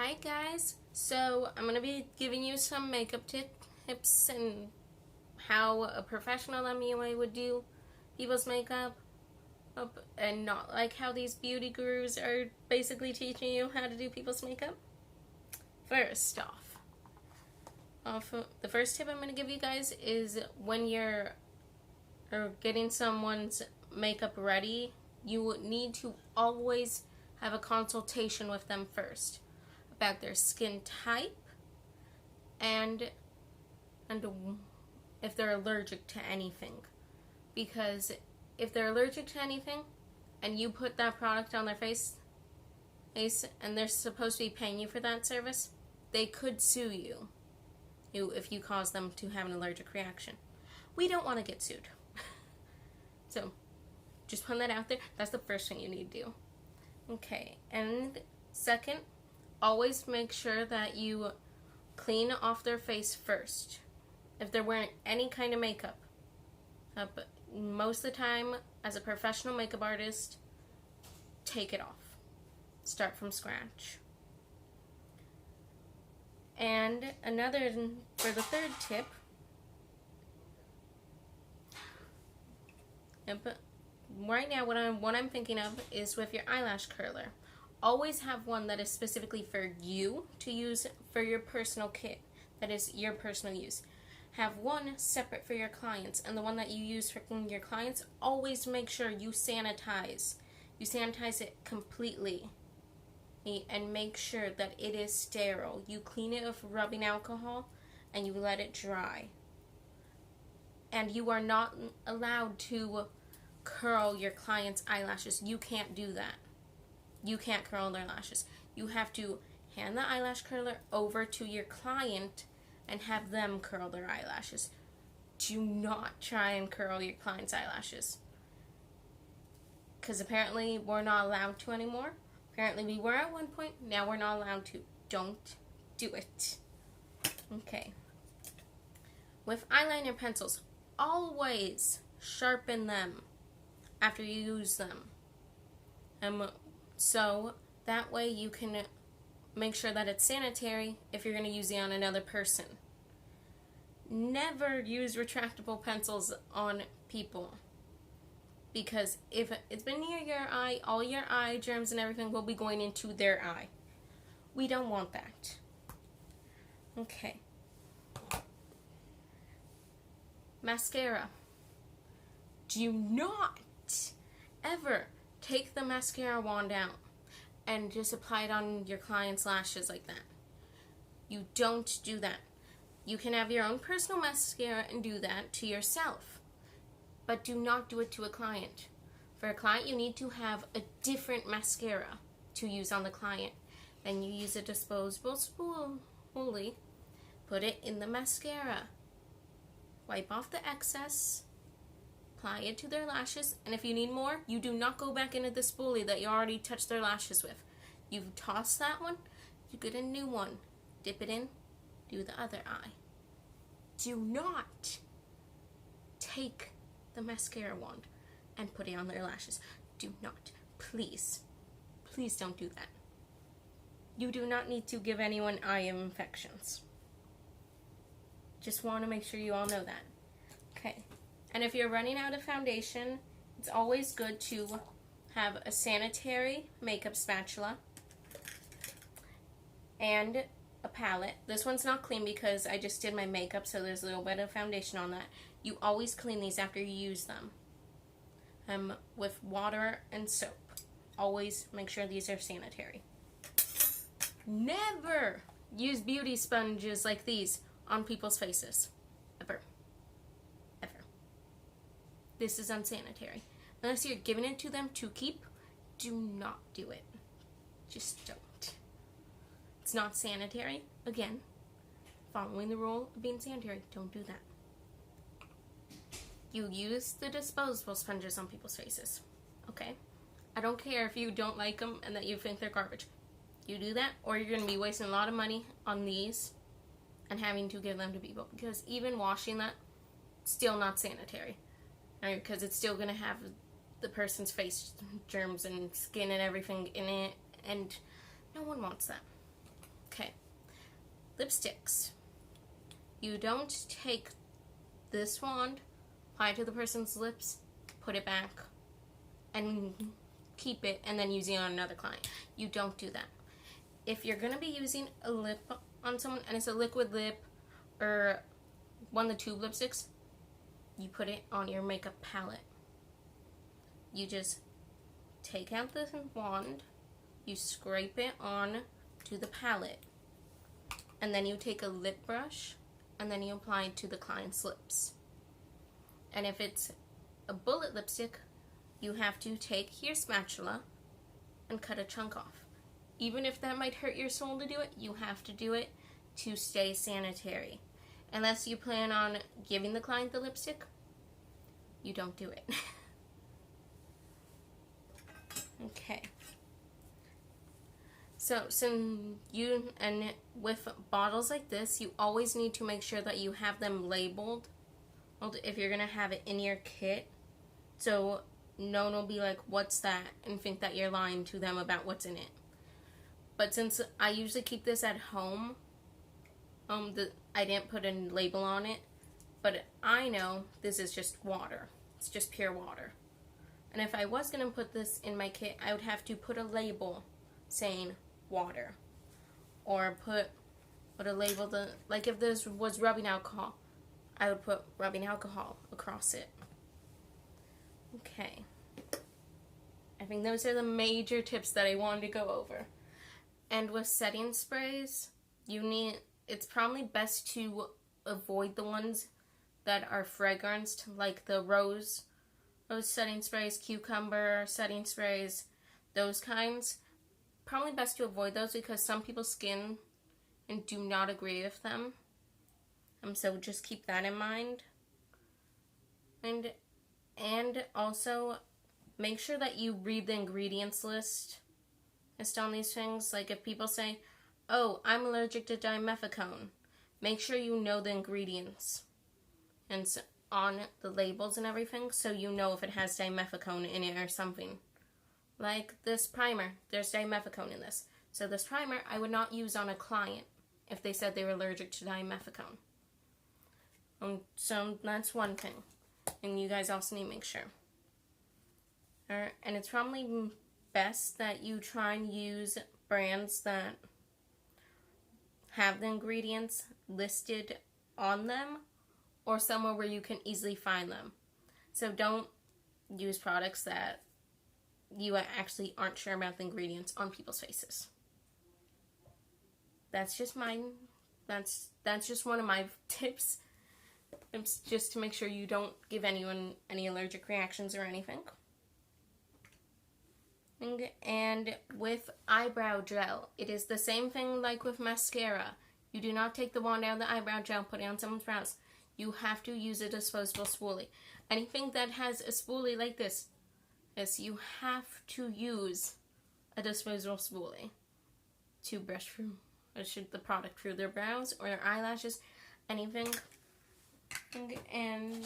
Hi guys, so I'm going to be giving you some makeup tips and how a professional MUA would do people's makeup and not like how these beauty gurus are basically teaching you how to do people's makeup. First off, the first tip I'm going to give you guys is when you're getting someone's makeup ready, you need to always have a consultation with them first about their skin type and if they're allergic to anything. Because if they're allergic to anything and you put that product on their face and they're supposed to be paying you for that service, they could sue you if you cause them to have an allergic reaction. We don't want to get sued. So just putting that out there, that's the first thing you need to do. Okay, and second, always make sure that you clean off their face first. If they're wearing any kind of makeup, most of the time, as a professional makeup artist, take it off. Start from scratch. And for the third tip, right now what I'm thinking of is with your eyelash curler. Always have one that is specifically for you to use for your personal kit, that is your personal use. Have one separate for your clients, and the one that you use for your clients, always make sure you sanitize. You sanitize it completely and make sure that it is sterile. You clean it with rubbing alcohol and you let it dry. And you are not allowed to curl your client's eyelashes. You can't do that. You can't curl their lashes. You have to hand the eyelash curler over to your client and have them curl their eyelashes. Do not try and curl your client's eyelashes. Because apparently we're not allowed to anymore. Apparently we were at one point, now we're not allowed to. Don't do it. Okay. With eyeliner pencils, always sharpen them after you use them. So that way you can make sure that it's sanitary if you're going to use it on another person. Never use retractable pencils on people, because if it's been near your eye, all your eye germs and everything will be going into their eye. We don't want that. Okay. Mascara. Do not ever take the mascara wand out and just apply it on your client's lashes like that. You don't do that. You can have your own personal mascara and do that to yourself, but do not do it to a client. For a client, you need to have a different mascara to use on the client. Then you use a disposable spoolie, put it in the mascara, wipe off the excess, apply it to their lashes, and if you need more, you do not go back into the spoolie that you already touched their lashes with. You toss that one, you get a new one, dip it in, do the other eye. Do not take the mascara wand and put it on their lashes. Do not. Please. Please don't do that. You do not need to give anyone eye infections. Just want to make sure you all know that. Okay. And if you're running out of foundation, it's always good to have a sanitary makeup spatula and a palette. This one's not clean because I just did my makeup, so there's a little bit of foundation on that. You always clean these after you use them with water and soap. Always make sure these are sanitary. Never use beauty sponges like these on people's faces. Ever. This is unsanitary. Unless you're giving it to them to keep, do not do it. Just don't. It's not sanitary. Again, following the rule of being sanitary, don't do that. You use the disposable sponges on people's faces, okay? I don't care if you don't like them and that you think they're garbage. You do that, or you're going to be wasting a lot of money on these and having to give them to people, because even washing that, still not sanitary. Because it's still going to have the person's face germs and skin and everything in it, and no one wants that. Okay. Lipsticks. You don't take this wand, apply it to the person's lips, put it back, and keep it, and then use it on another client. You don't do that. If you're going to be using a lip on someone, and it's a liquid lip, or one of the tube lipsticks, you put it on your makeup palette. You just take out the wand, you scrape it on to the palette, and then you take a lip brush, and then you apply it to the client's lips. And if it's a bullet lipstick, you have to take your spatula and cut a chunk off. Even if that might hurt your soul to do it, you have to do it to stay sanitary. Unless you plan on giving the client the lipstick, you don't do it. Okay. So with bottles like this, you always need to make sure that you have them labeled if you're going to have it in your kit. So no one will be like, what's that? And think that you're lying to them about what's in it. But since I usually keep this at home, I didn't put a label on it. But I know this is just water. It's just pure water. And if I was going to put this in my kit, I would have to put a label saying water. Or put a label, like if this was rubbing alcohol, I would put rubbing alcohol across it. Okay. I think those are the major tips that I wanted to go over. And with setting sprays, it's probably best to avoid the ones that are fragranced, like the rose setting sprays, cucumber setting sprays, those kinds. Probably best to avoid those because some people's skin and do not agree with them. So just keep that in mind. And also make sure that you read the ingredients list on these things. Like if people say, oh, I'm allergic to dimethicone, make sure you know the ingredients and on the labels and everything, so you know if it has dimethicone in it or something. Like this primer, there's dimethicone in this. So this primer I would not use on a client if they said they were allergic to dimethicone. So that's one thing. And you guys also need to make sure. And it's probably best that you try and use brands that have the ingredients listed on them or somewhere where you can easily find them. So don't use products that you actually aren't sure about the ingredients on people's faces. That's just that's just one of my tips. It's just to make sure you don't give anyone any allergic reactions or anything. And with eyebrow gel, it is the same thing like with mascara. You do not take the wand out of the eyebrow gel, put it on someone's brows. You have to use a disposable spoolie. Anything that has a spoolie like this, yes, you have to use a disposable spoolie to brush through the product through their brows or their eyelashes, anything. And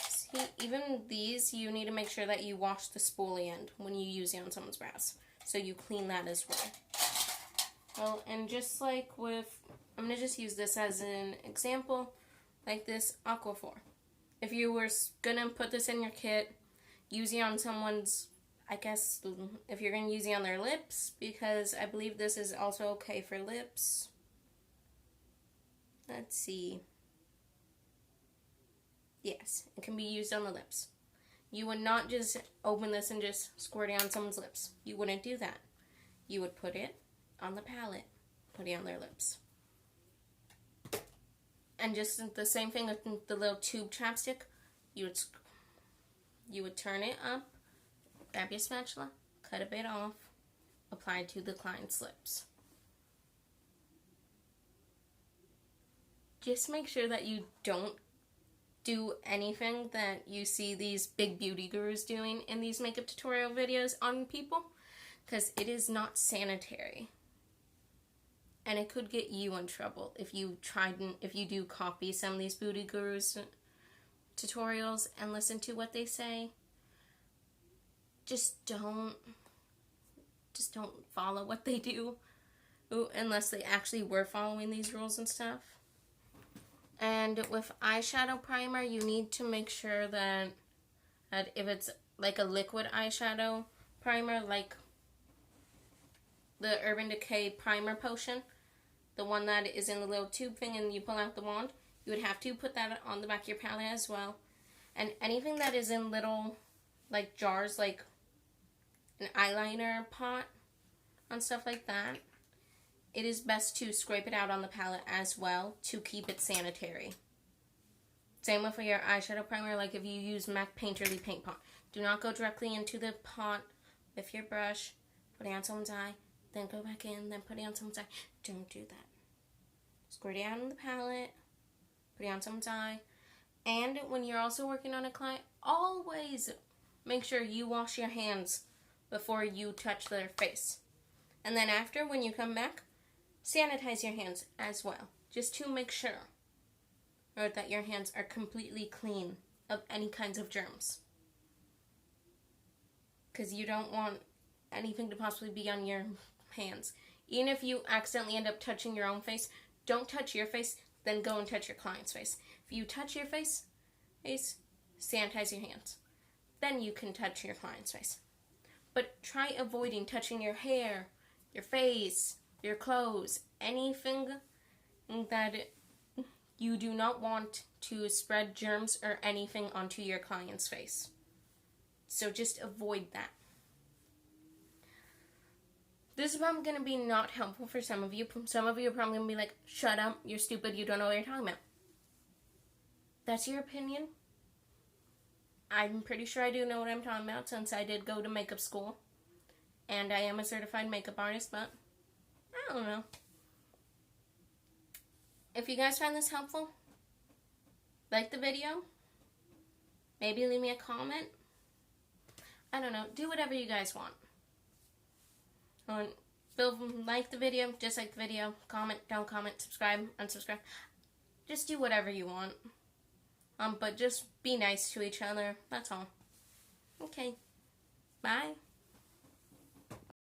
see, even these, you need to make sure that you wash the spoolie end when you use it on someone's brows. So you clean that as well. Well, and just like with, I'm going to just use this as an example, like this Aquaphor. If you were going to put this in your kit, use it on someone's, I guess, if you're going to use it on their lips, because I believe this is also okay for lips. Let's see. Yes, it can be used on the lips. You would not just open this and just squirt it on someone's lips. You wouldn't do that. You would put it on the palette, put it on their lips. And just the same thing with the little tube chapstick. You would turn it up, grab your spatula, cut a bit off, apply it to the client's lips. Just make sure that you don't do anything that you see these big beauty gurus doing in these makeup tutorial videos on people, because it is not sanitary. And it could get you in trouble if you do copy some of these beauty gurus tutorials and listen to what they say. Just don't follow what they do. Ooh, unless they actually were following these rules and stuff. And with eyeshadow primer, you need to make sure that if it's like a liquid eyeshadow primer, like the Urban Decay Primer Potion, the one that is in the little tube thing and you pull out the wand, you would have to put that on the back of your palette as well. And anything that is in little, like, jars, like an eyeliner pot and stuff like that, it is best to scrape it out on the palette as well to keep it sanitary. Same with your eyeshadow primer, like if you use MAC Painterly Paint Pot. Do not go directly into the pot with your brush, put it on someone's eye, then go back in, then put it on someone's eye. Don't do that. Squirt it out on the palette, put it on someone's eye. And when you're also working on a client, always make sure you wash your hands before you touch their face. And then after, when you come back, sanitize your hands as well, just to make sure that your hands are completely clean of any kinds of germs. Because you don't want anything to possibly be on your hands. Even if you accidentally end up touching your own face, don't touch your face, then go and touch your client's face. If you touch your face, sanitize your hands. Then you can touch your client's face. But try avoiding touching your hair, your face, your clothes, anything that you do not want to spread germs or anything onto your client's face. So just avoid that. This is probably going to be not helpful for some of you. Some of you are probably going to be like, shut up, you're stupid, you don't know what you're talking about. That's your opinion. I'm pretty sure I do know what I'm talking about since I did go to makeup school. And I am a certified makeup artist, but I don't know. If you guys find this helpful, like the video. Maybe leave me a comment. I don't know. Do whatever you guys want. Like the video, dislike the video, comment, don't comment, subscribe, unsubscribe. Just do whatever you want. But just be nice to each other. That's all. Okay. Bye.